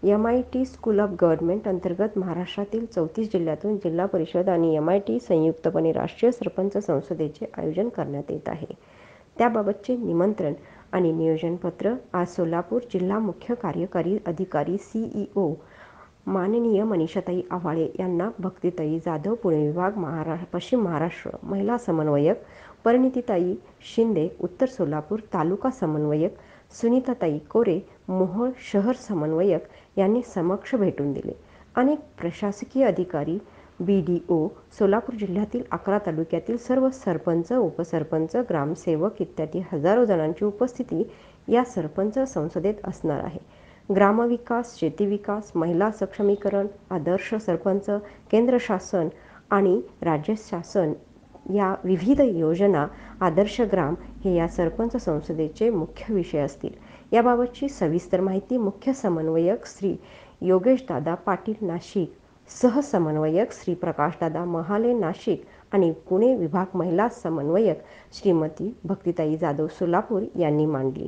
MIT school of government अंतर्गत महाराष्ट्रातील 34 जिल्ह्यातून जिल्हा परिषद आणि MIT संयुक्तपणे राष्ट्रीय सरपंच संसदेचे आयोजन करण्यात येत आहे. त्याबाबतचे निमंत्रण आणि नियोजनपत्र आज सोलापूर जिल्हा मुख्य कार्यकारी अधिकारी CEO माननीय मनीषाताई आव्हाळे यांना भक्तिताई जाधव पुणे विभाग पश्चिम महाराष्ट्र महिला समन्वयक, परिणितीताई शिंदे उत्तर सोलापूर तालुका समन्वयक, सुनीताताई कोरे मोहोळ शहर समन्वयक यांनी समक्ष भेटून दिले. अनेक प्रशासकीय अधिकारी, BDO, सोलापूर जिल्ह्यातील 11 तालुक्यातील सर्व सरपंच, उपसरपंच, ग्रामसेवक इत्यादी हजारो जणांची उपस्थिती या सरपंच संसदेत असणार आहे. ग्रामविकास, शेतीविकास, महिला सक्षमीकरण, आदर्श सरपंच, केंद्र शासन आणि राज्य शासन या विविध योजना, आदर्श ग्राम हे या सरपंच संसदेचे मुख्य विषय असतील. याबाबतची सविस्तर माहिती मुख्य समन्वयक श्री योगेशदादा पाटील नाशिक, सहसमन्वयक श्री प्रकाशदादा महाले नाशिक आणि पुणे विभाग महिला समन्वयक श्रीमती भक्तिताई जाधव सोलापूर यांनी मांडली.